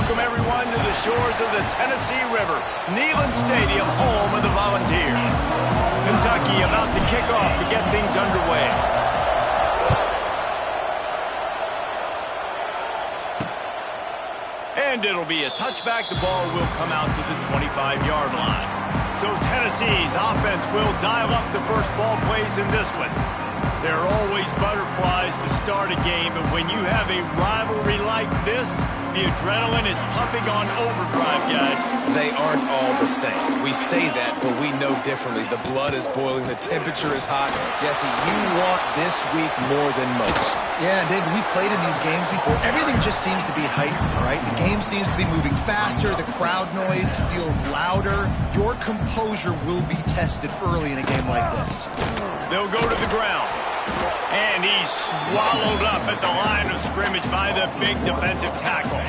welcome everyone to the shores of the Tennessee River, Neyland Stadium, home of the Volunteers. Kentucky about to kick off to get things underway. And it'll be a touchback. The ball will come out to the 25-yard line. So Tennessee's offense will dial up the first ball plays in this one. There are always butterflies to start a game, but when you have a rivalry like this, the adrenaline is pumping on overdrive, guys. They aren't all the same. We say that, but we know differently. The blood is boiling. The temperature is hot. Jesse, you want this week more than most. Yeah, David, we played in these games before. Everything just seems to be heightened, right? The game seems to be moving faster. The crowd noise feels louder. Your composure will be tested early in a game like this. They'll go to the ground. And he's swallowed up at the line of scrimmage by the big defensive tackle.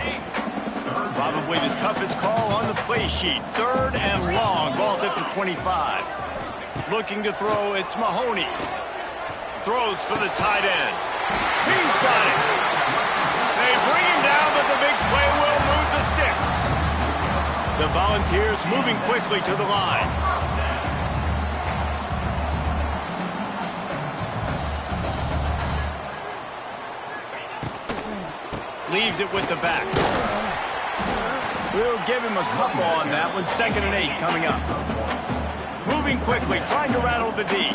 Probably the toughest call on the play sheet. 3rd and long. Ball's at the 25. Looking to throw, it's Mahoney. Throws for the tight end. He's got it. They bring him down, but the big play will move the sticks. The Volunteers moving quickly to the line. Leaves it with the back. We'll give him a couple on that one. 2nd and 8 coming up. Moving quickly, trying to rattle the D.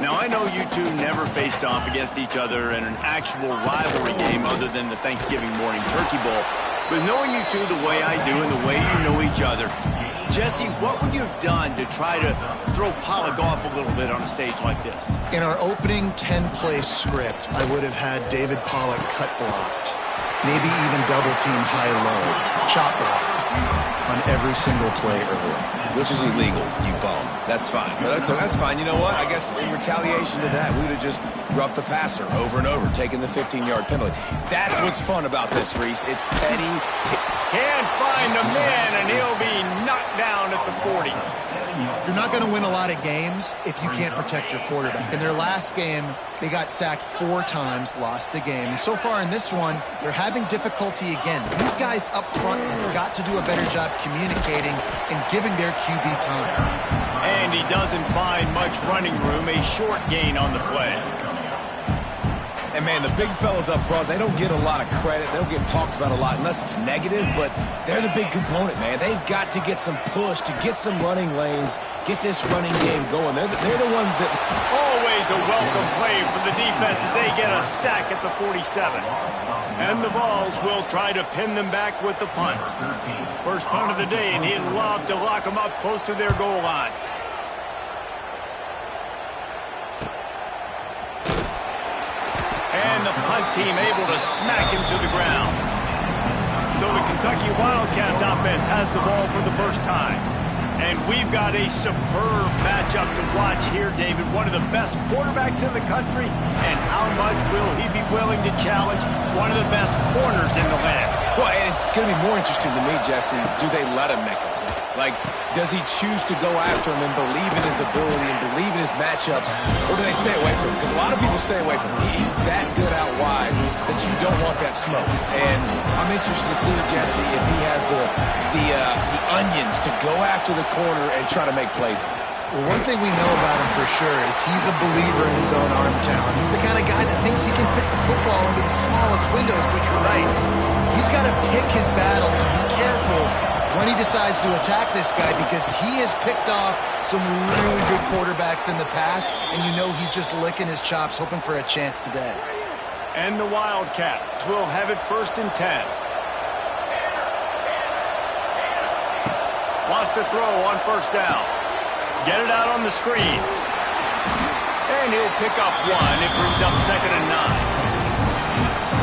Now, I know you two never faced off against each other in an actual rivalry game other than the Thanksgiving morning Turkey Bowl. But knowing you two the way I do and the way you know each other, Jesse, what would you have done to try to throw Pollock off a little bit on a stage like this? In our opening 10-play script, I would have had David Pollock cut blocked. Maybe even double team high-low, chop block on every single play early. Which is illegal, you bum. That's fine. But that's fine. You know what? I guess in retaliation to that, we would have just roughed the passer over and over, taking the 15-yard penalty. That's what's fun about this, Reese. It's petty. Can't find the man, and he'll be knocked down at the 40. You're not going to win a lot of games if you can't protect your quarterback. In their last game, they got sacked 4 times, lost the game. And so far in this one, they're having difficulty again. These guys up front have got to do a better job communicating and giving their QB time. And he doesn't find much running room, a short gain on the play. And, man, the big fellas up front, they don't get a lot of credit. They don't get talked about a lot unless it's negative, but they're the big component, man. They've got to get some push, to get some running lanes, get this running game going. They're the ones that... Always a welcome play for the defense as they get a sack at the 47. And the Vols will try to pin them back with the punt. First punt of the day, and he'd love to lock them up close to their goal line. And the punt team able to smack him to the ground. So the Kentucky Wildcats offense has the ball for the first time. And we've got a superb matchup to watch here, David. One of the best quarterbacks in the country. And how much will he be willing to challenge one of the best corners in the land? Well, and it's going to be more interesting to me, Jesse, do they let him make a play? Like, does he choose to go after him and believe in his ability and believe in his matchups, or do they stay away from him? Because a lot of people stay away from him. He's that good out wide that you don't want that smoke. And I'm interested to see, Jesse, if he has the onions to go after the corner and try to make plays. Well, one thing we know about him for sure is he's a believer in his own arm talent. He's the kind of guy that thinks he can fit the football into the smallest windows, but you're right. He's got to pick his battles and be careful when he decides to attack this guy, because he has picked off some really good quarterbacks in the past, and you know he's just licking his chops, hoping for a chance today. And the Wildcats will have it 1st and 10. Wants to throw on 1st down. Get it out on the screen. And he'll pick up 1. It brings up 2nd and 9.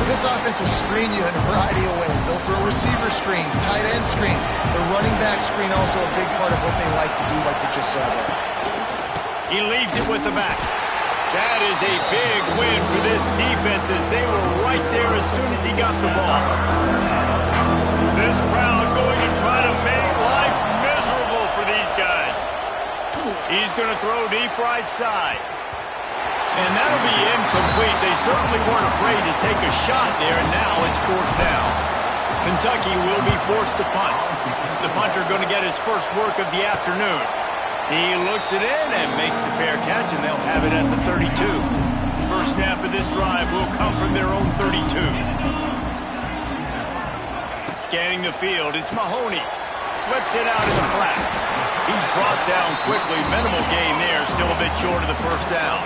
This offense will screen you in a variety of ways. They'll throw receiver screens, tight end screens. The running back screen also a big part of what they like to do, like you just saw there. He leaves it with the back. That is a big win for this defense as they were right there as soon as he got the ball. This crowd going to try to make life miserable for these guys. He's going to throw deep right side. And that'll be incomplete. They certainly weren't afraid to take a shot there, and now it's 4th down. Kentucky will be forced to punt. The punter going to get his first work of the afternoon. He looks it in and makes the fair catch, and they'll have it at the 32. First snap of this drive will come from their own 32. Scanning the field, it's Mahoney. Flips it out in the flat. He's brought down quickly. Minimal gain there, still a bit short of the first down.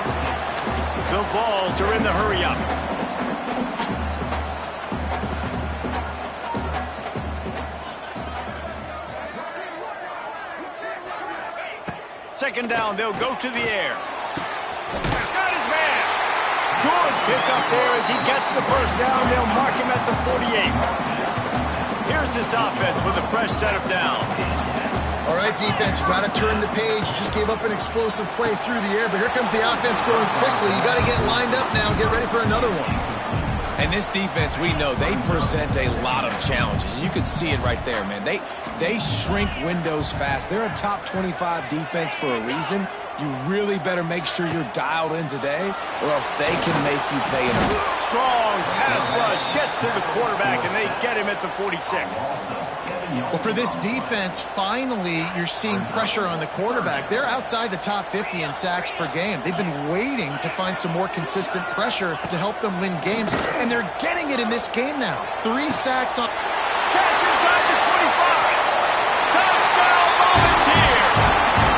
The Vols are in the hurry-up. Second down, they'll go to the air. Got his man. Good pickup there as he gets the first down. They'll mark him at the 48. Here's this offense with a fresh set of downs. All right, defense, you got to turn the page. You just gave up an explosive play through the air, but here comes the offense going quickly. You got to get lined up now and get ready for another one. And this defense, we know, they present a lot of challenges. And you can see it right there, man. They shrink windows fast. They're a top 25 defense for a reason. You really better make sure you're dialed in today, or else they can make you pay it. Strong pass rush gets to the quarterback, and they get him at the 46. Well, for this defense, finally, you're seeing pressure on the quarterback. They're outside the top 50 in sacks per game. They've been waiting to find some more consistent pressure to help them win games, and they're getting it in this game now. 3 sacks on... Catch inside the 25. Touchdown, Volunteer.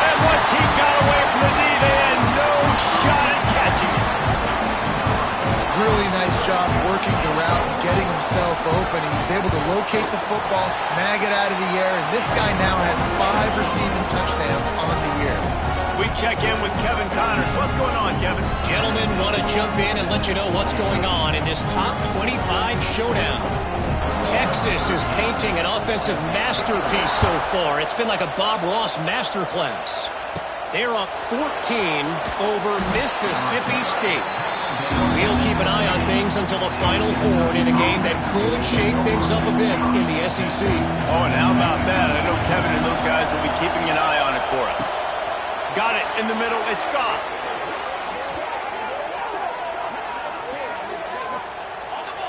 And once he got away from the knee, they had no shot at catching it. Really nice job working the route and getting himself open. He was able to locate the football, snag it out of the air, and this guy now has 5 receiving touchdowns on the year. We check in with Kevin Connors. What's going on, Kevin? Gentlemen, want to jump in and let you know what's going on in this top 25 showdown. Texas is painting an offensive masterpiece so far. It's been like a Bob Ross masterclass. They're up 14 over Mississippi State. We'll keep an eye on things until the final horn in a game that could shake things up a bit in the SEC. Oh, and how about that? I know Kevin and those guys will be keeping an eye on it for us. Got it in the middle. It's Goff.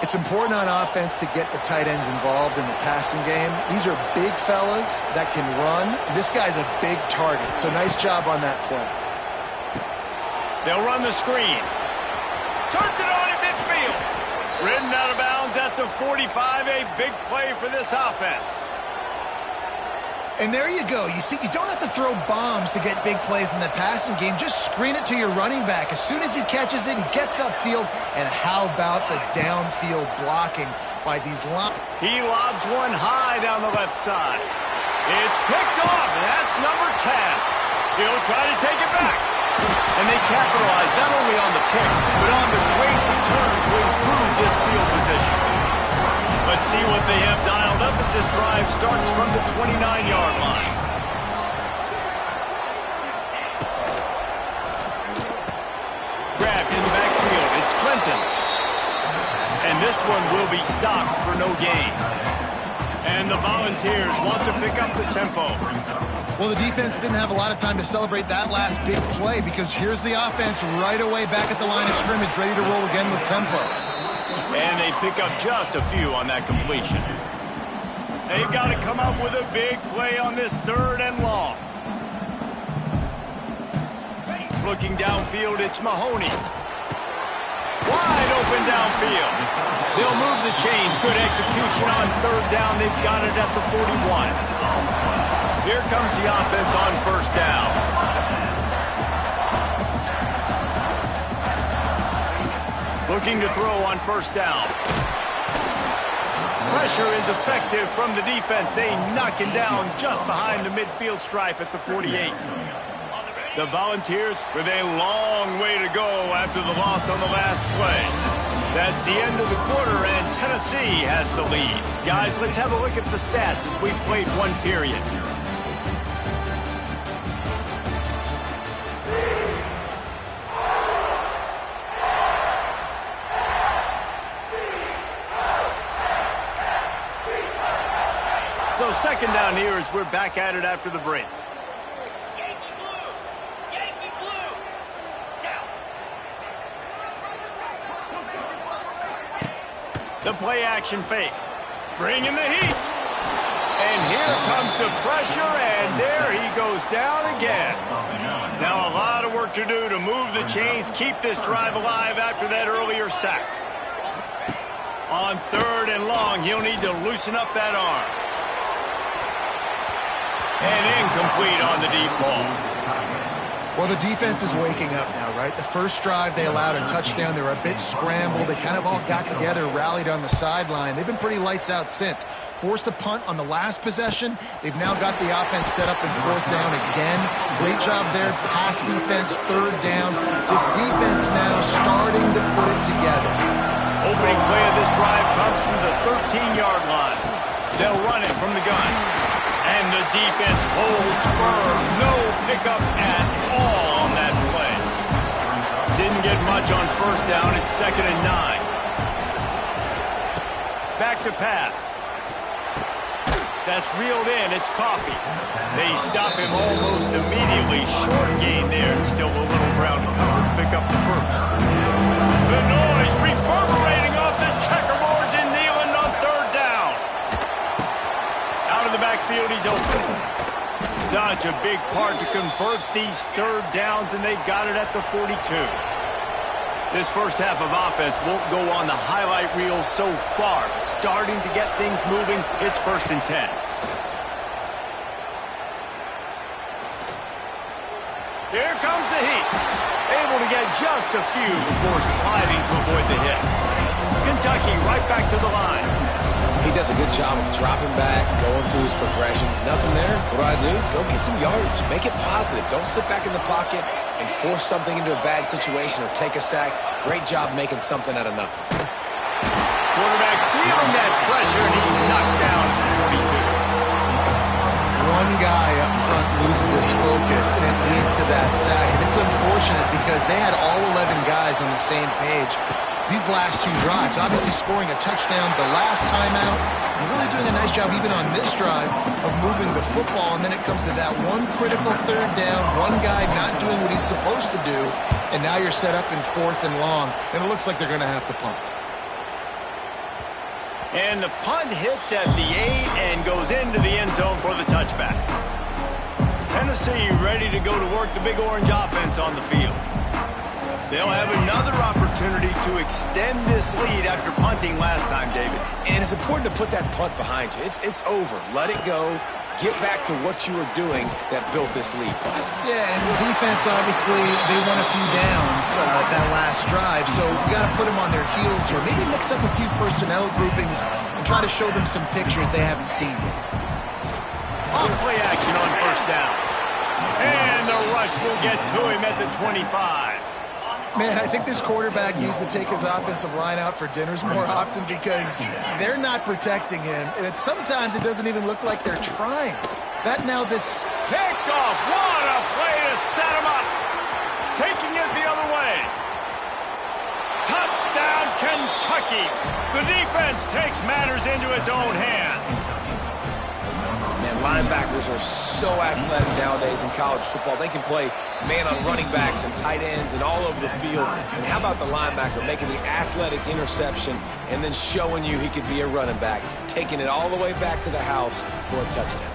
It's important on offense to get the tight ends involved in the passing game. These are big fellas that can run. This guy's a big target, so nice job on that play. They'll run the screen. Turns it on in midfield. Ridden out of bounds at the 45. A big play for this offense. And there you go. You see, you don't have to throw bombs to get big plays in the passing game. Just screen it to your running back. As soon as he catches it, he gets upfield. And how about the downfield blocking by these lines? He lobs one high down the left side. It's picked off, and that's number 10. He'll try to take it back. And they capitalize not only on the pick, but on the great return to improve this field position. Let's see what they have dialed up as this drive starts from the 29-yard line. Grabbed in the backfield. It's Clinton. And this one will be stopped for no gain. And the Volunteers want to pick up the tempo. Well, the defense didn't have a lot of time to celebrate that last big play because here's the offense right away back at the line of scrimmage, ready to roll again with tempo. And they pick up just a few on that completion. They've got to come up with a big play on this 3rd and long. Looking downfield, it's Mahoney. Wide open downfield. They'll move the chains. Good execution on 3rd down. They've got it at the 41. Here comes the offense on 1st down. Looking to throw on 1st down. Pressure is effective from the defense. They knock him down just behind the midfield stripe at the 48. The Volunteers with a long way to go after the loss on the last play. That's the end of the quarter, and Tennessee has the lead. Guys, let's have a look at the stats as we've played one period. So 2nd down here as we're back at it after the break. The play action fake. bringing the heat. And here comes the pressure, and there he goes down again. Now a lot of work to do to move the chains, keep this drive alive after that earlier sack. On 3rd and long, he'll need to loosen up that arm. And incomplete on the deep ball. Well, the defense is waking up now, right? The first drive, they allowed a touchdown. They were a bit scrambled. They kind of all got together, rallied on the sideline. They've been pretty lights out since. Forced a punt on the last possession. They've now got the offense set up in 4th down again. Great job there. Pass defense, 3rd down. This defense now starting to put it together. Opening play of this drive comes from the 13-yard line. They'll run it from the gun. And the defense holds firm. No pickup at all on that play. Didn't get much on 1st down. It's 2nd and 9. Back to pass. That's reeled in. It's Coffee. They stop him almost immediately. Short gain there. And still a little ground to cover to pick up the 1st. The noise reverberating off the checkerboards in Neyland on 3rd down. Out of the backfield, he's open. Such a big part to convert these 3rd downs, and they got it at the 42. This first half of offense won't go on the highlight reel so far. Starting to get things moving. It's 1st and 10. Here comes the heat. Able to get just a few before sliding to avoid the hits. Kentucky right back to the line. He does a good job of dropping back, going through his progressions. Nothing there. What do? Go get some yardage. Make it positive. Don't sit back in the pocket and force something into a bad situation or take a sack. Great job making something out of nothing. Quarterback feeling that pressure, and he's knocked down to 42. One guy up front loses his focus, and it leads to that sack. And it's unfortunate because they had all 11 guys on the same page these last 2 drives. Obviously scoring a touchdown the last time out, and really doing a nice job even on this drive of moving the football. And then it comes to that one critical 3rd down, one guy not doing what he's supposed to do, and now you're set up in 4th and long, and it looks like they're going to have to punt. And the punt hits at the 8 and goes into the end zone for the touchback. Tennessee ready to go to work the Big Orange offense on the field. They'll have another opportunity to extend this lead after punting last time, David. And it's important to put that punt behind you. It's over. Let it go. Get back to what you were doing that built this lead. Yeah, and defense, obviously, they won a few downs that last drive, so we got to put them on their heels here. Maybe mix up a few personnel groupings and try to show them some pictures they haven't seen yet. Off play action on 1st down. And the rush will get to him at the 25. Man, I think this quarterback needs to take his offensive line out for dinners more often because they're not protecting him. And sometimes it doesn't even look like they're trying. That now this... Picked off. What a play to set him up. Taking it the other way. Touchdown, Kentucky. The defense takes matters into its own hands. Man, linebackers are so athletic nowadays in college football. They can play man on running backs and tight ends and all over the field. And how about the linebacker making the athletic interception and then showing you he could be a running back, taking it all the way back to the house for a touchdown.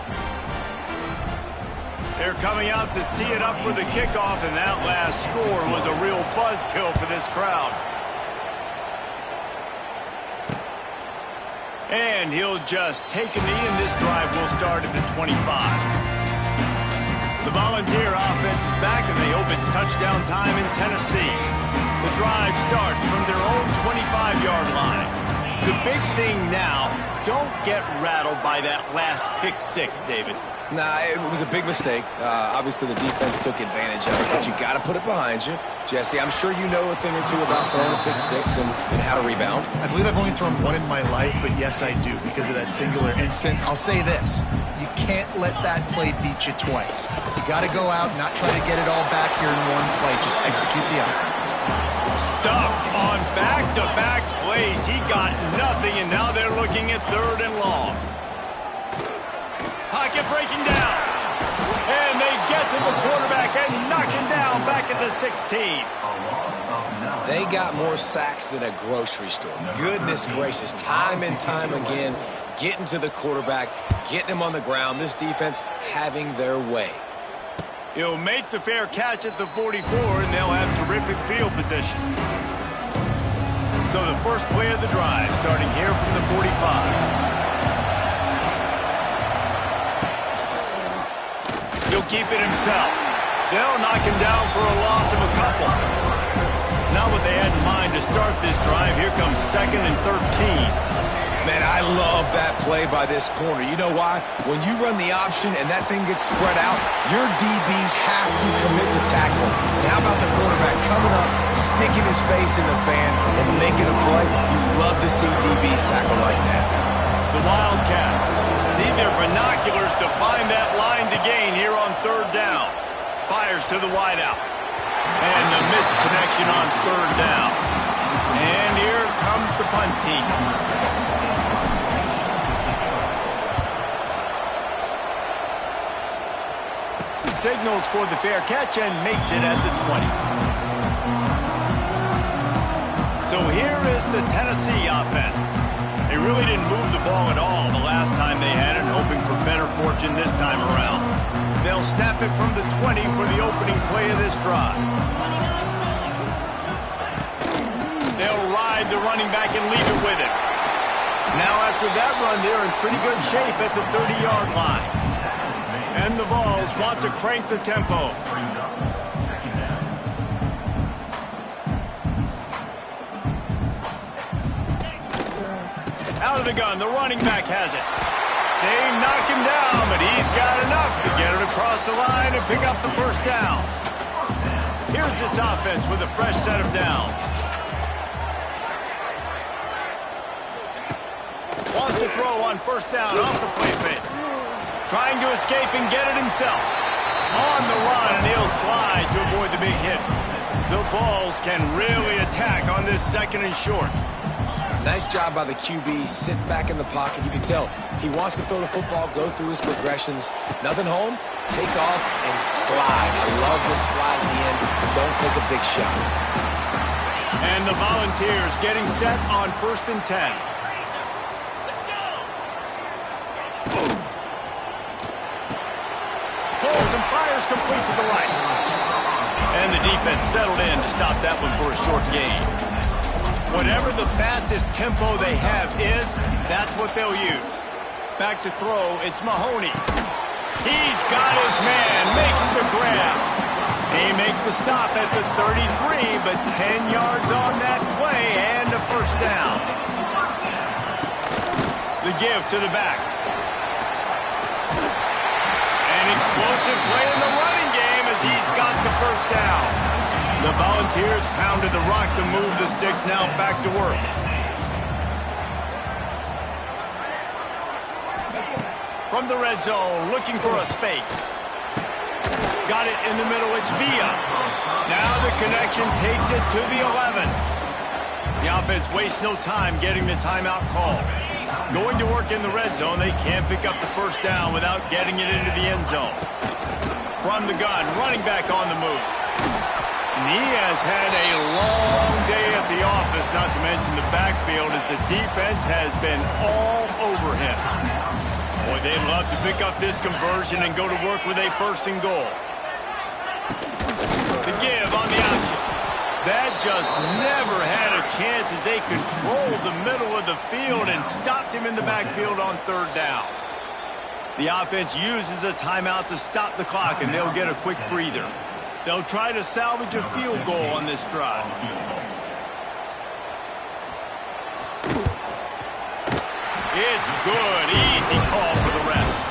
They're coming out to tee it up for the kickoff, and that last score was a real buzzkill for this crowd. And he'll just take a knee, and this drive will start at the 25. The Volunteer offense is back, and they hope it's touchdown time in Tennessee. The drive starts from their own 25-yard line. The big thing now, don't get rattled by that last pick 6, David. Nah, it was a big mistake. Obviously, the defense took advantage of it, but you got to put it behind you. Jesse, I'm sure you know a thing or two about throwing a pick 6 and how to rebound. I believe I've only thrown one in my life, but yes, I do because of that singular instance. I'll say this. You can't let that play beat you twice. You got to go out, not try to get it all back here in one play. Just execute the offense. Stuffed on back-to-back plays. He got nothing, and now they're looking at 3rd and long. Pocket breaking down. And they get to the quarterback and knock him down back at the 16. They got more sacks than a grocery store. Goodness gracious. Time and time again, getting to the quarterback, getting him on the ground. This defense having their way. He'll make the fair catch at the 44, and they'll have terrific field position. So the first play of the drive, starting here from the 45. He'll keep it himself. They'll knock him down for a loss of a couple. Not what they had in mind to start this drive. Here comes 2nd and 13. Man, I love that play by this corner. You know why? When you run the option and that thing gets spread out, your DBs have to commit to tackling. And how about the quarterback coming up, sticking his face in the fan, and making a play? You love to see DBs tackle like that. The Wildcats need their binoculars to find that line to gain here on 3rd down. Fires to the wideout. And the missed connection on 3rd down. And here comes the punt team. Signals for the fair catch and makes it at the 20. So here is the Tennessee offense. They really didn't move the ball at all the last time they had it, hoping for better fortune this time around. They'll snap it from the 20 for the opening play of this drive. They'll ride the running back and leave it with him. Now after that run, they're in pretty good shape at the 30-yard line. And the Vols want to crank the tempo. Out of the gun, the running back has it. They knock him down, but he's got enough to get it across the line and pick up the first down. Here's this offense with a fresh set of downs. Wants to throw on 1st down off the play fake. Trying to escape and get it himself. On the run, and he'll slide to avoid the big hit. The Vols can really attack on this 2nd and short. Nice job by the QB, sitting back in the pocket. You can tell he wants to throw the football, go through his progressions. Nothing home, take off, and slide. I love this slide at the end. Don't take a big shot. And the Volunteers getting set on 1st and 10. Pulls and fires complete to the right. And the defense settled in to stop that one for a short gain. Whatever the fastest tempo they have is, that's what they'll use. Back to throw, it's Mahoney. He's got his man, makes the grab. He makes the stop at the 33, but 10 yards on that play and a first down. The give to the back. An explosive play in the running game as he's got the first down. The Volunteers pounded the rock to move the sticks, now back to work. From the red zone, looking for a space. Got it in the middle, it's Villa. Now the connection takes it to the 11. The offense wastes no time getting the timeout call. Going to work in the red zone, they can't pick up the first down without getting it into the end zone. From the gun, running back on the move. And he has had a long day at the office, not to mention the backfield, as the defense has been all over him. Boy, they'd love to pick up this conversion and go to work with a 1st and goal. The give on the option. That just never had a chance as they controlled the middle of the field and stopped him in the backfield on 3rd down. The offense uses a timeout to stop the clock, and they'll get a quick breather. They'll try to salvage a field goal on this drive. It's good. Easy call for the refs.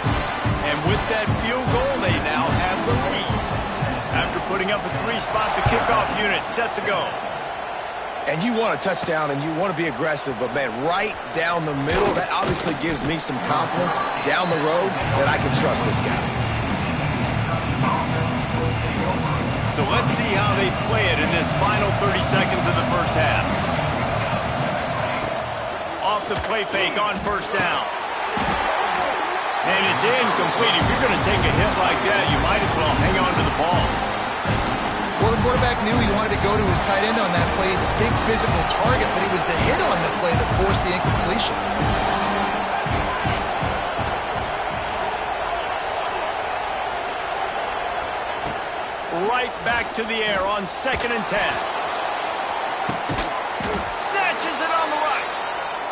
And with that field goal, they now have the lead. After putting up a 3-spot, the kickoff unit set to go. And you want a touchdown and you want to be aggressive, but man, right down the middle, that obviously gives me some confidence down the road that I can trust this guy. So let's see how they play it in this final 30 seconds of the first half. Off the play fake on 1st down. And it's incomplete. If you're going to take a hit like that, you might as well hang on to the ball. Well, the quarterback knew he wanted to go to his tight end on that play. He's a big physical target, but it was the hit on the play that forced the incompletion. right back to the air on 2nd and 10. Snatches it on the right.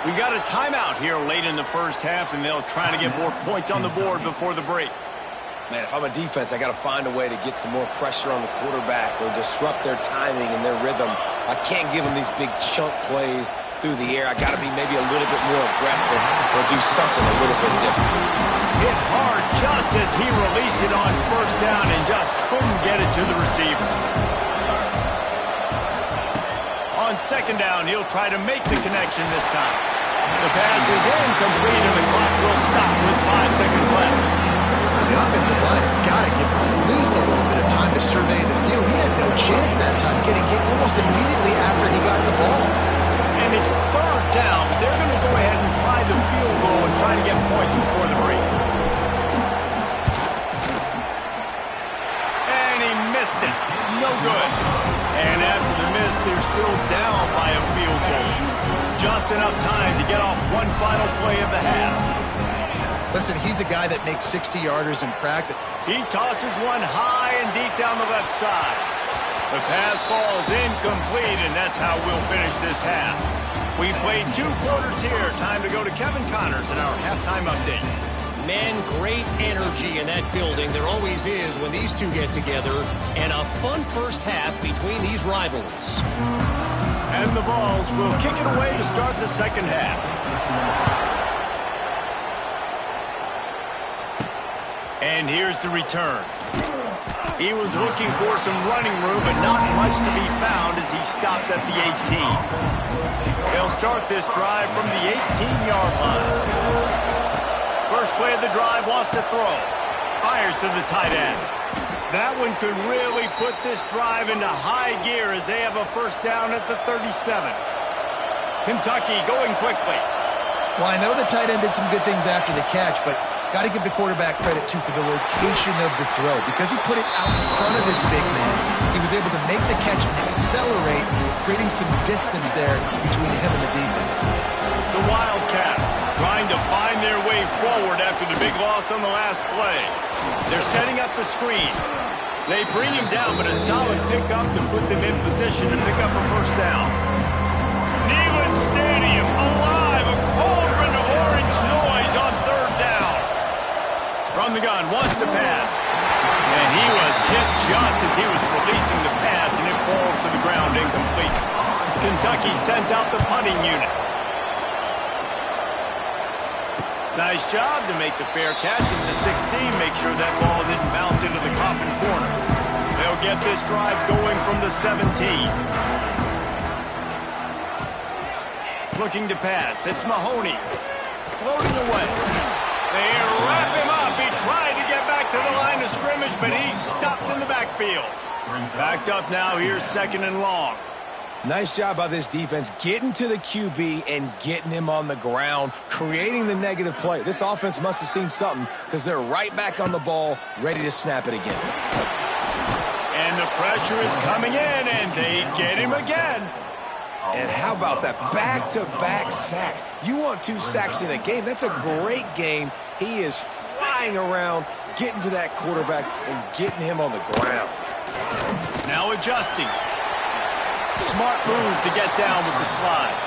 We got a timeout here late in the first half, and they'll try to get more points on the board before the break. Man, if I'm a defense, I got to find a way to get some more pressure on the quarterback or disrupt their timing and their rhythm. I can't give them these big chunk plays through the air. I got to be maybe a little bit more aggressive or do something a little bit different. Hit hard just as he released it on 1st down and just couldn't get it to the receiver. On 2nd down, he'll try to make the connection this time. The pass is incomplete and the clock will stop with 5 seconds left. The offensive line has got to give him at least a little bit of time to survey the field. He had no chance that time, getting hit almost immediately after he got the ball. And it's 3rd down. They're going to go ahead and try the field goal and try to get points before the break. And he missed it. No good. And after the miss, they're still down by a field goal. Just enough time to get off one final play of the half. Listen, he's a guy that makes 60-yarders in practice. He tosses one high and deep down the left side. The pass falls incomplete, and that's how we'll finish this half. We played 2 quarters here. Time to go to Kevin Connors in our halftime update. Man, great energy in that building. There always is when these two get together. And a fun first half between these rivals. And the Vols will kick it away to start the second half. And here's the return. He was looking for some running room, but not much to be found as he stopped at the 18. They'll start this drive from the 18-yard line. First play of the drive, wants to throw. Fires to the tight end. That one could really put this drive into high gear as they have a 1st down at the 37. Kentucky going quickly. Well, I know the tight end did some good things after the catch, but got to give the quarterback credit, too, for the location of the throw. Because he put it out in front of his big man, he was able to make the catch and accelerate, creating some distance there between him and the defense. The Wildcats trying to find their way forward after the big loss on the last play. They're setting up the screen. They bring him down, but a solid pickup to put them in position to pick up a 1st down. Neyland Stadium alive, a cauldron of orange noise on 3rd down. From the gun, wants to pass. And he was hit just as he was releasing the pass, and it falls to the ground incomplete. Kentucky sends out the punting unit. Nice job to make the fair catch in the 16. Make sure that ball didn't bounce into the coffin corner. They'll get this drive going from the 17. Looking to pass. It's Mahoney. Floating away. They wrap him up. He tried to get back to the line of scrimmage, but he's stopped in the backfield. Backed up now. Here's 2nd and long. Nice job by this defense getting to the QB and getting him on the ground, creating the negative play. This offense must have seen something because they're right back on the ball, ready to snap it again. And the pressure is coming in, and they get him again. And how about that back-to-back sacks? You want 2 sacks in a game. That's a great game. He is flying around, getting to that quarterback and getting him on the ground. Now adjusting. Smart move to get down with the slide.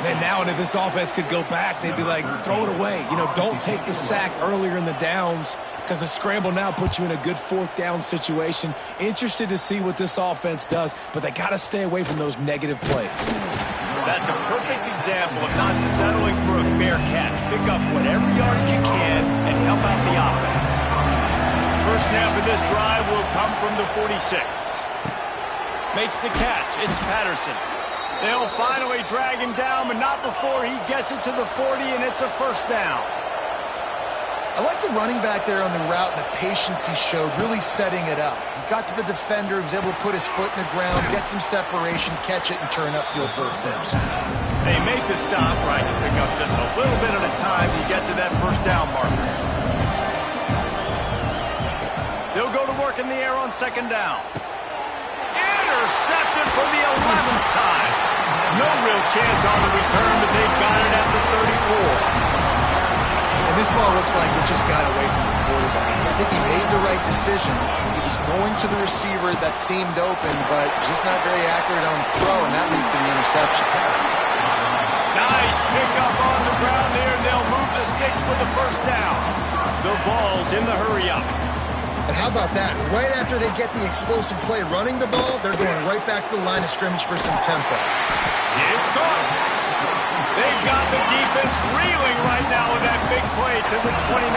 Man, now and if this offense could go back, they'd be like, throw it away. You know, don't take the sack earlier in the downs because the scramble now puts you in a good 4th down situation. Interested to see what this offense does, but they got to stay away from those negative plays. That's a perfect example of not settling for a fair catch. Pick up whatever yardage you can and help out the offense. First snap of this drive will come from the 46. Makes the catch. It's Patterson. They'll finally drag him down, but not before he gets it to the 40, and it's a 1st down. I like the running back there on the route and the patience he showed, really setting it up. He got to the defender, he was able to put his foot in the ground, get some separation, catch it, and turn upfield for a 1st. They make the stop, trying to pick up just a little bit at a time to get to that 1st down marker. They'll go to work in the air on 2nd down. Intercepted for the 11th time. No real chance on the return, but they've got it at the 34. And this ball looks like it just got away from the quarterback. I think he made the right decision. He was going to the receiver that seemed open, but just not very accurate on the throw, and that leads to the interception. Nice pickup on the ground there. They'll move the sticks with the first down. The Vols in the hurry-up. And how about that? Right after they get the explosive play running the ball, they're going right back to the line of scrimmage for some tempo. It's caught. They've got the defense reeling right now with that big play to the 29.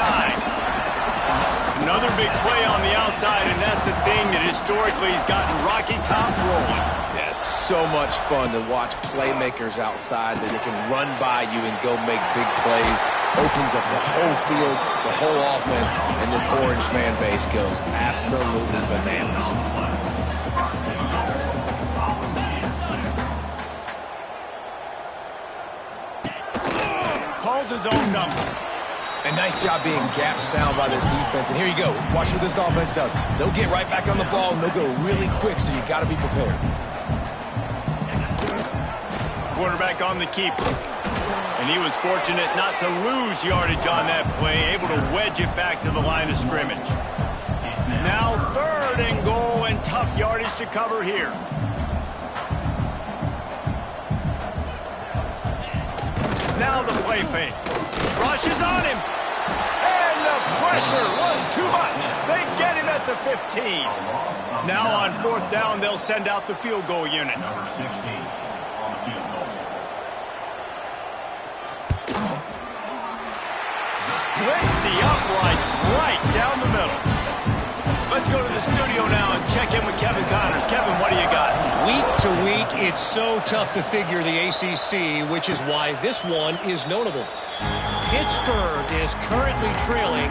Another big play on the outside, and that's the thing that historically has gotten Rocky Top rolling. Yeah, so much fun to watch playmakers outside that they can run by you and go make big plays. Opens up the whole field, the whole offense, and this Orange fan base goes absolutely bananas. Calls his own number. And nice job being gap sound by this defense. And here you go. Watch what this offense does. They'll get right back on the ball, and they'll go really quick, so you got to be prepared. Quarterback on the keeper. And he was fortunate not to lose yardage on that play, able to wedge it back to the line of scrimmage. Now 3rd and goal, and tough yardage to cover here. Now the play fake. Rushes on him. And the pressure was too much. They get him at the 15. Now on 4th down, they'll send out the field goal unit. Number 16 on the field goal. Splits the uprights right down the middle. Let's go to the studio now and check in with Kevin Connors. Kevin, what do you got? Week to week, it's so tough to figure the ACC, which is why this one is notable. Pittsburgh is currently trailing,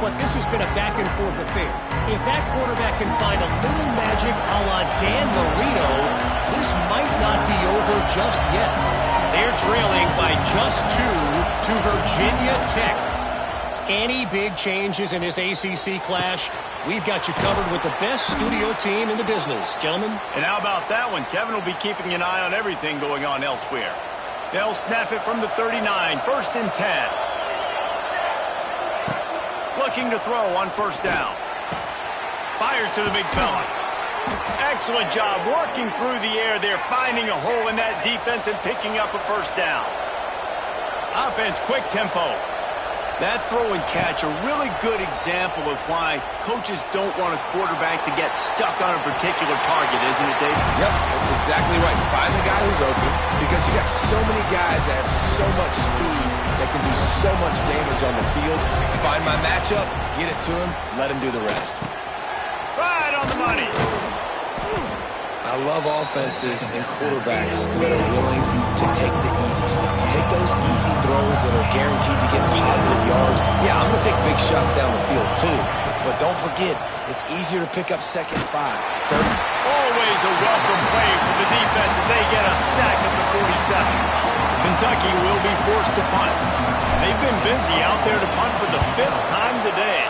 but this has been a back-and-forth affair. If that quarterback can find a little magic a la Dan Marino, this might not be over just yet. They're trailing by just 2 to Virginia Tech. Any big changes in this ACC clash, we've got you covered with the best studio team in the business, gentlemen. And how about that one? Kevin will be keeping an eye on everything going on elsewhere. They'll snap it from the 39, 1st and 10. Looking to throw on 1st down. Fires to the big fella. Excellent job working through the air there, finding a hole in that defense and picking up a 1st down. Offense, quick tempo. That throw and catch, a really good example of why coaches don't want a quarterback to get stuck on a particular target, isn't it, Dave? Yep, that's exactly right. Find the guy who's open, because you got so many guys that have so much speed that can do so much damage on the field. Find my matchup, get it to him, let him do the rest. Right on the money. I love offenses and quarterbacks that are willing to take the easy stuff. Take those easy throws that are guaranteed to get positive yards. Yeah, I'm going to take big shots down the field too. But don't forget, it's easier to pick up 2nd and 5. 3rd. Always a welcome play for the defense as they get a sack at the 47. Kentucky will be forced to punt. They've been busy out there to punt for the 5th time today.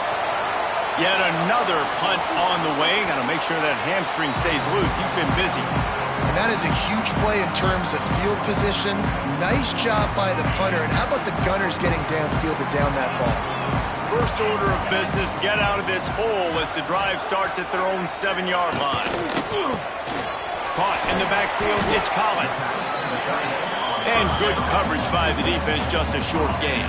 Yet another punt on the way. Got to make sure that hamstring stays loose. He's been busy. And that is a huge play in terms of field position. Nice job by the punter. And how about the Gunners getting downfield to down that ball? First order of business, get out of this hole as the drive starts at their own 7-yard line. Caught in the backfield, it's Collins. And good coverage by the defense, just a short gain.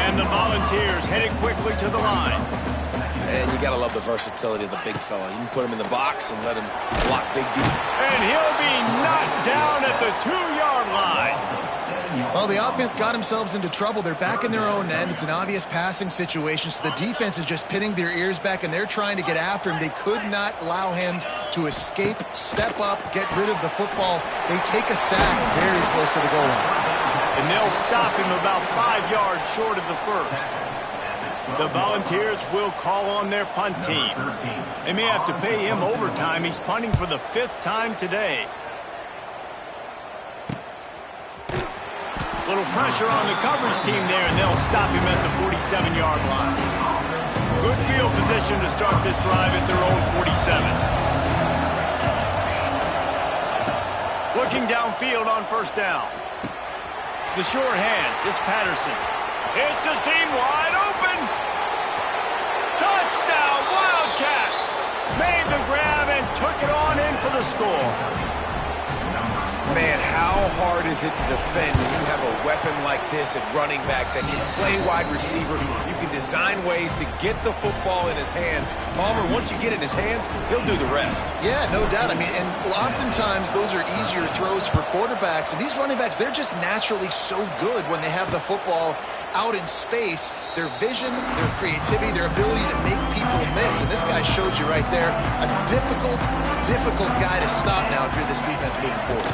And the Volunteers headed quickly to the line. And you got to love the versatility of the big fella. You can put him in the box and let him block big deep. And he'll be knocked down at the 2-yard line. Well, the offense got themselves into trouble. They're back in their own end. It's an obvious passing situation, so the defense is just pinning their ears back, and they're trying to get after him. They could not allow him to escape, step up, get rid of the football. They take a sack very close to the goal line. And they'll stop him about 5 yards short of the 1st. The Volunteers will call on their punt team. They may have to pay him overtime. He's punting for the 5th time today. Little pressure on the coverage team there, and they'll stop him at the 47-yard line. Good field position to start this drive at their own 47. Looking downfield on 1st down. The sure hands, it's Patterson. It's a seam wide open. Touchdown, Wildcats. Made the grab and took it on in for the score. Man, how hard is it to defend when you have a weapon like this at running back that can play wide receiver? You can design ways to get the football in his hand. Palmer, once you get it in his hands, he'll do the rest. Yeah, no doubt. I mean, and oftentimes those are easier throws for quarterbacks. And these running backs, they're just naturally so good when they have the football out in space. Their vision, their creativity, their ability to make people miss. And this guy showed you right there a difficult guy to stop now if you're this defense moving forward.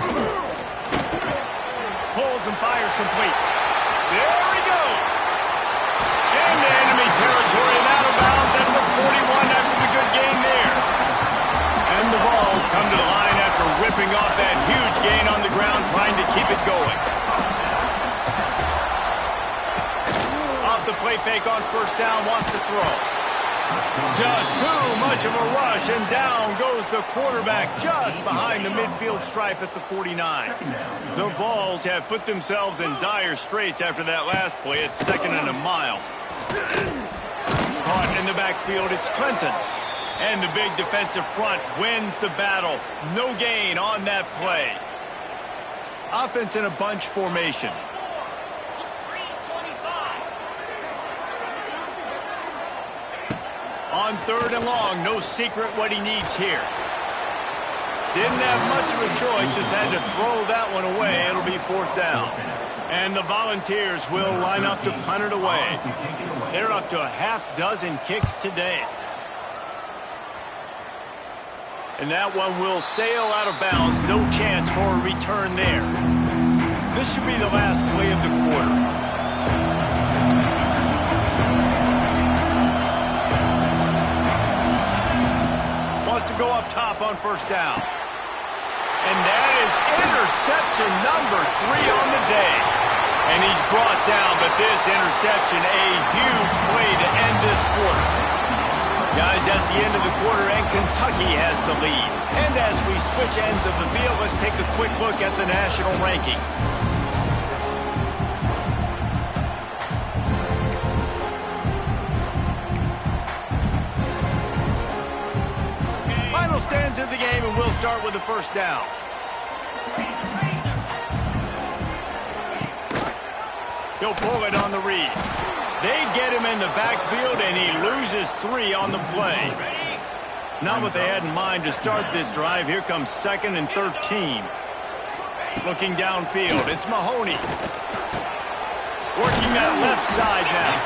Pulls and fires complete. There he goes. Into enemy territory and out of bounds at the 41 after the good gain there. And the Vols come to the line after ripping off that huge gain on the ground, trying to keep it going. Off the play fake on first down, wants to throw. Just too much of a rush, and down goes the quarterback just behind the midfield stripe at the 49. The Vols have put themselves in dire straits after that last play. It's 2nd and a mile. Caught in the backfield, it's Clinton. And the big defensive front wins the battle. No gain on that play. Offense in a bunch formation. On 3rd and long, no secret what he needs here. Didn't have much of a choice, just had to throw that one away. It'll be 4th down. And the Volunteers will line up to punt it away. They're up to a half-dozen kicks today. And that one will sail out of bounds. No chance for a return there. This should be the last play of the quarter. To go up top on first down. And that is interception number 3 on the day. And he's brought down, but this interception, a huge play to end this quarter. Guys, that's the end of the quarter, and Kentucky has the lead. And as we switch ends of the field, let's take a quick look at the national rankings. Stands in the game, and we'll start with the first down. He'll pull it on the read. They get him in the backfield, and he loses 3 on the play. Not what they had in mind to start this drive. Here comes 2nd and 13. Looking downfield, it's Mahoney. Working that left side now.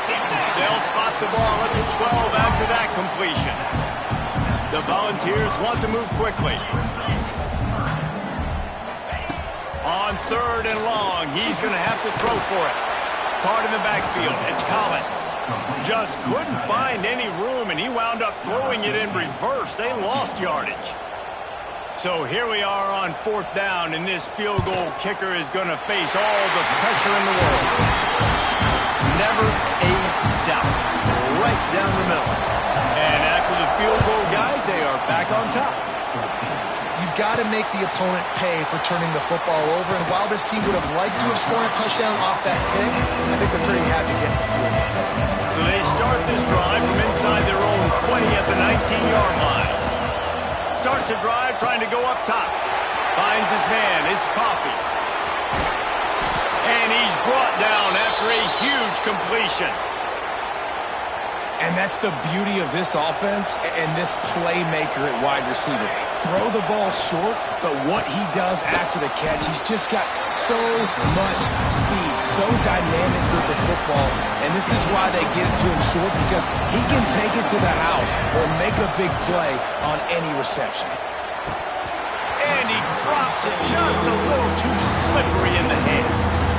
They'll spot the ball at the 12 after that completion. The Volunteers want to move quickly. On 3rd and long, he's going to have to throw for it. Caught in the backfield, it's Collins. Just couldn't find any room, and he wound up throwing it in reverse. They lost yardage. So here we are on 4th down, and this field goal kicker is going to face all the pressure in the world. Never a doubt. Right down the middle. And after the field goal, guys, they are back on top. You've got to make the opponent pay for turning the football over. And while this team would have liked to have scored a touchdown off that pick, I think they're pretty happy getting the field. So they start this drive from inside their own 20 at the 19-yard line. Starts a drive trying to go up top. Finds his man. It's Coffee. And he's brought down after a huge completion. And that's the beauty of this offense and this playmaker at wide receiver. Throw the ball short, but what he does after the catch, he's just got so much speed, so dynamic with the football. And this is why they get it to him short, because he can take it to the house or make a big play on any reception. And he drops it just a little too slippery in the hands.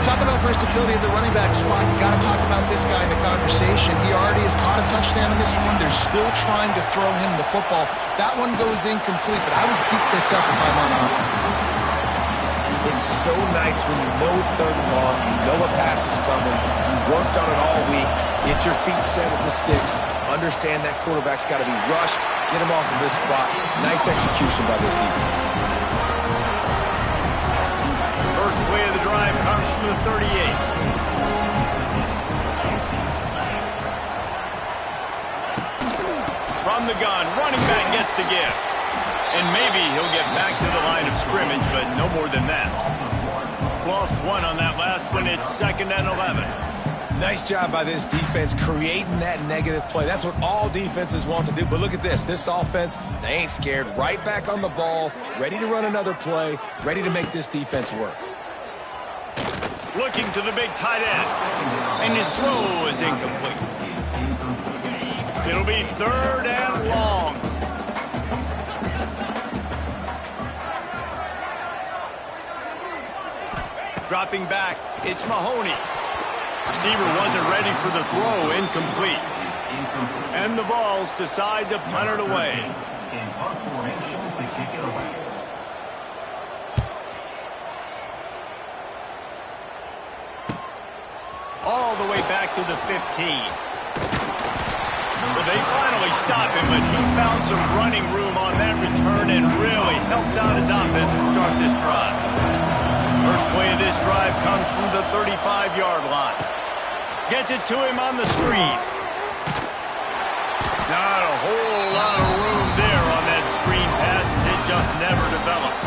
Talk about versatility at the running back spot. You got to talk about this guy in the conversation. He already has caught a touchdown in this one. They're still trying to throw him the football. That one goes incomplete, but I would keep this up if I'm on offense. It's so nice when you know it's 3rd and long, you know a pass is coming, you worked on it all week, get your feet set at the sticks, understand that quarterback's got to be rushed, get him off of this spot. Nice execution by this defense. First play of the drive comes from the 38. from the gun. Running back gets to give. And maybe he'll get back to the line of scrimmage, but no more than that. Lost one on that last one. It's 2nd and 11. Nice job by this defense creating that negative play. That's what all defenses want to do. But look at this. This offense, they ain't scared. Right back on the ball, ready to run another play, ready to make this defense work. Looking to the big tight end. And his throw is incomplete. It'll be 3rd and long. Dropping back, it's Mahoney. Receiver wasn't ready for the throw, incomplete. And the Vols decide to punt it away. In punt formation to kick it away. All the way back to the 15. Well, they finally stop him, but he found some running room on that return and really helps out his offense to start this drive. First play of this drive comes from the 35-yard line. Gets it to him on the screen. Not a whole lot of room there on that screen pass as it just never developed.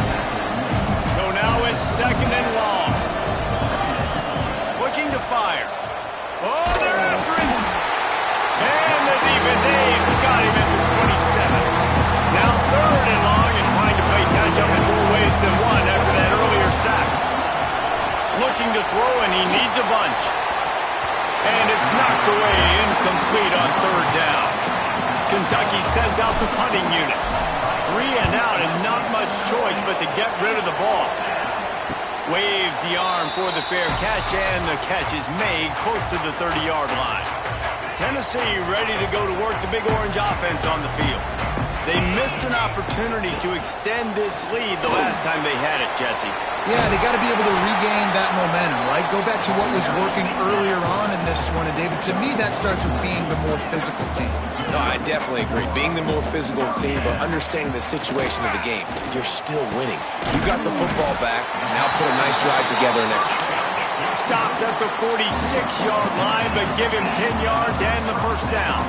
So now it's 2nd and long. Looking to fire. Oh, they're after him. And the defense got him at the 27. Now 3rd and long and trying to play catch-up in more ways than one after that earlier sack. Looking to throw, and he needs a bunch. And it's knocked away, incomplete on 3rd down. Kentucky sends out the punting unit. 3 and out and not much choice but to get rid of the ball. Waves the arm for the fair catch, and the catch is made close to the 30-yard line. Tennessee ready to go to work the Big Orange offense on the field. They missed an opportunity to extend this lead the last time they had it, Jesse. Yeah, they got to be able to regain that momentum, right? Go back to what was working earlier on in this one. And, David, to me, that starts with being the more physical team. No, I definitely agree. Being the more physical team, but understanding the situation of the game. You're still winning. You got the football back. Now put a nice drive together and execute. Stopped at the 46-yard line, but give him 10 yards and the first down.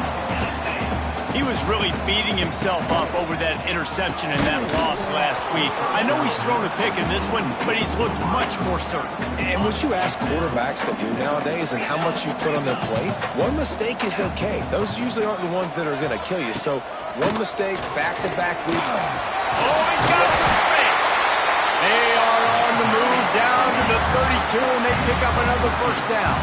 He was really beating himself up over that interception and that loss last week. I know he's thrown a pick in this one, but he's looked much more certain. And what you ask quarterbacks to do nowadays and how much you put on their plate, one mistake is okay. Those usually aren't the ones that are going to kill you. So one mistake, back-to-back weeks. Oh, he's got some space. They are on the move down to the 32, and they pick up another first down.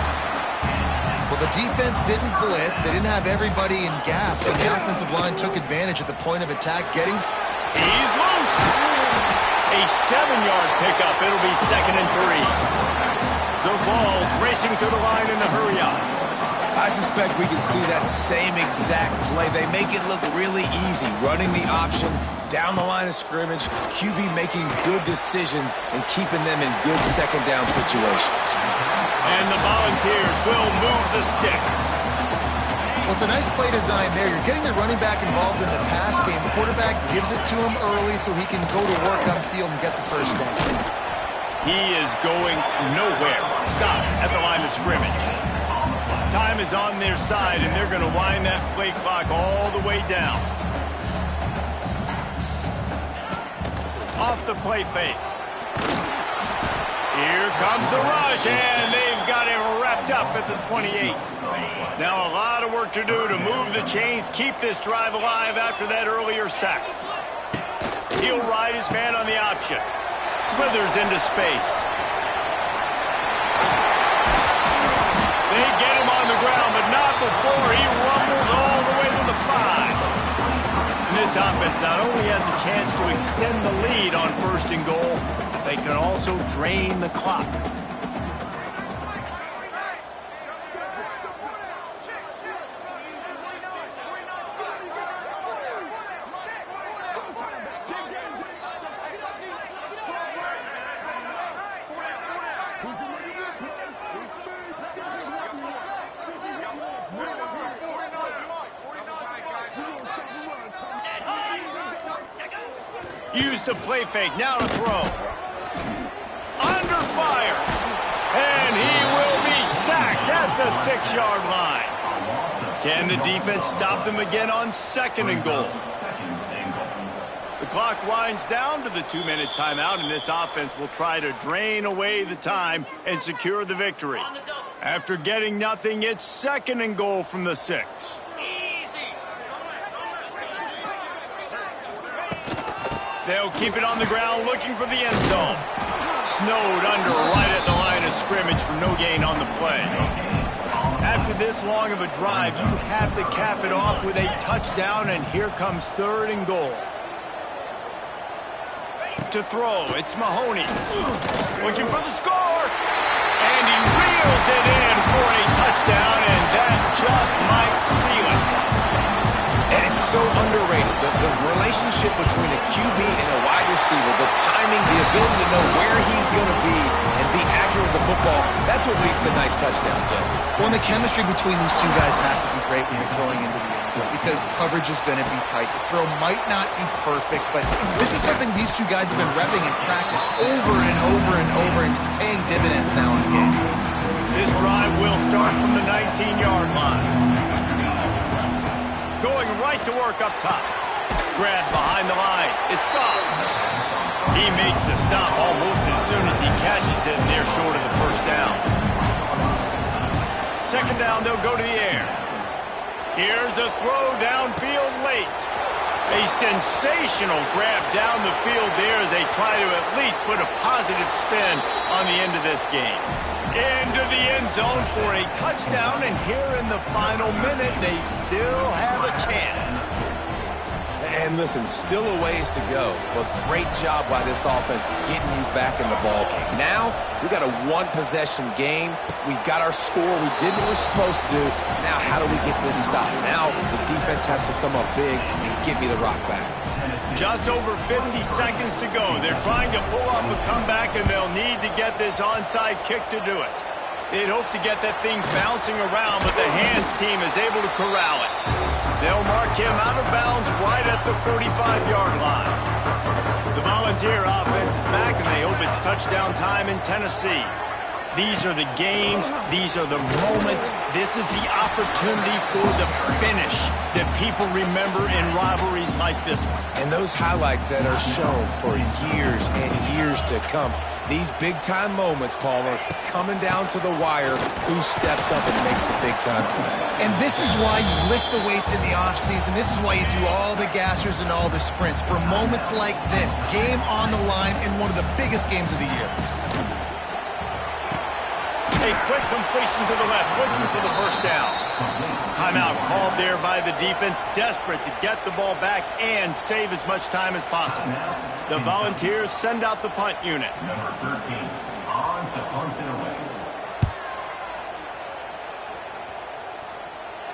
Well, the defense didn't blitz. They didn't have everybody in gaps, and the offensive line took advantage at the point of attack, getting... He's loose. A 7-yard pickup. It'll be 2nd and 3. The Vols racing to the line in the hurry up. I suspect we can see that same exact play. They make it look really easy, running the option down the line of scrimmage, QB making good decisions and keeping them in good second down situations. And the Volunteers will move the sticks. Well, it's a nice play design there. You're getting the running back involved in the pass game. Quarterback gives it to him early so he can go to work on field and get the first down. He is going nowhere. Stopped at the line of scrimmage. Time is on their side, and they're going to wind that play clock all the way down. Off the play fake. Here comes the rush, and they've got him wrapped up at the 28. Now a lot of work to do to move the chains, keep this drive alive after that earlier sack. He'll ride his man on the option. Slithers into space. They get him on the ground, but not before he rumbles all the way to the 5. And this offense not only has a chance to extend the lead on 1st and goal, they can also drain the clock. Use the play fake, now to throw. Under fire. And he will be sacked at the 6-yard line. Can the defense stop them again on 2nd and goal? The clock winds down to the 2-minute timeout, and this offense will try to drain away the time and secure the victory. After getting nothing, it's 2nd and goal from the 6. They'll keep it on the ground looking for the end zone. Snowed under right at the line of scrimmage for no gain on the play. After this long of a drive, you have to cap it off with a touchdown, and here comes 3rd and goal. To throw, it's Mahoney. Looking for the score. And he reels it in for a touchdown, and that just might seal it. And it's so underrated. The relationship between a QB and a wide receiver, the timing, the ability to know where he's going to be and be accurate with the football, that's what leads to nice touchdowns, Jesse. Well, and the chemistry between these two guys has to be great when you're throwing into the end zone because coverage is going to be tight. The throw might not be perfect, but this is something these two guys have been repping in practice over and over and over, and it's paying dividends now in the game. This drive will start from the 19-yard line. Going right to work up top. Grab behind the line. It's gone. He makes the stop almost as soon as he catches it, and they're short of the 1st down. 2nd down, they'll go to the air. Here's a throw downfield late. A sensational grab down the field there as they try to at least put a positive spin on the end of this game. Into the end zone for a touchdown, and here in the final minute, they still have a chance. And listen, still a ways to go, but great job by this offense getting you back in the ballgame. Now, we got a 1-possession game. We got our score. We did what we're supposed to do. Now, how do we get this stopped? Now, the defense has to come up big and get me the rock back. Just over 50 seconds to go. They're trying to pull off a comeback, and they'll need to get this onside kick to do it. They'd hope to get that thing bouncing around, but the hands team is able to corral it. They'll mark him out of bounds right at the 45-yard line. The Volunteer offense is back, and they hope it's touchdown time in Tennessee. These are the games. These are the moments. This is the opportunity for the finish that people remember in rivalries like this one. And those highlights that are shown for years and years to come. These big-time moments, Palmer, coming down to the wire, who steps up and makes the big-time play. And this is why you lift the weights in the offseason. This is why you do all the gassers and all the sprints. For moments like this, game on the line in one of the biggest games of the year. A quick completion to the left, looking for the 1st down. Timeout called there by the defense, desperate to get the ball back and save as much time as possible. The Volunteers send out the punt unit. Number 13, on to punt it away.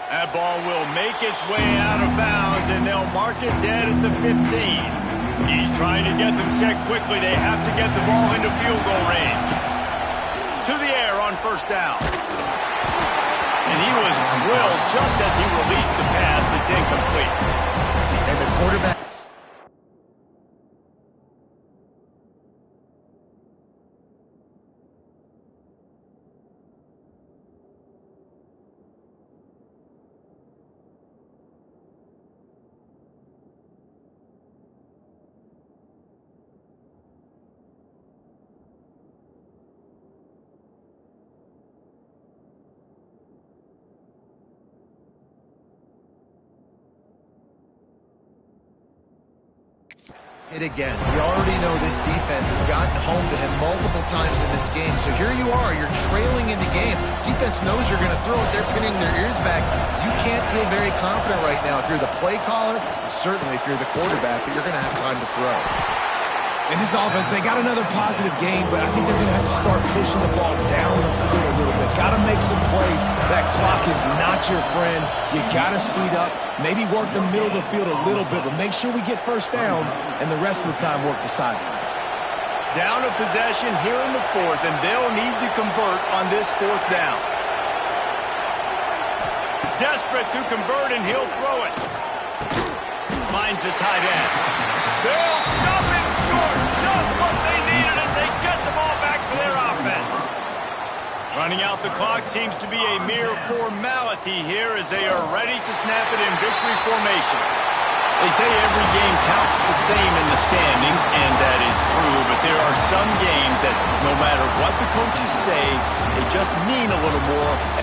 That ball will make its way out of bounds, and they'll mark it dead at the 15. He's trying to get them set quickly. They have to get the ball into field goal range. To the air on 1st down. And he was drilled just as he released the pass. It's incomplete. And the quarterback... It again. We already know this defense has gotten home to him multiple times in this game. So here you are, you're trailing in the game. Defense knows you're going to throw it. They're pinning their ears back. You can't feel very confident right now if you're the play caller, certainly if you're the quarterback, that you're going to have time to throw. In this offense, they got another positive game, but I think they're going to have to start pushing the ball down the field a little bit. Got to make some plays. That clock is not your friend. You got to speed up, maybe work the middle of the field a little bit, but make sure we get 1st downs and the rest of the time work the sidelines. Down a possession here in the 4th, and they'll need to convert on this 4th down. Desperate to convert, and he'll throw it. Finds the tight end. They'll stop him short. Just what they needed as they get the ball back for their offense. Running out the clock seems to be a mere formality here as they are ready to snap it in victory formation. They say every game counts the same in the standings, and that is true, but there are some games that no matter what the coaches say, they just mean a little more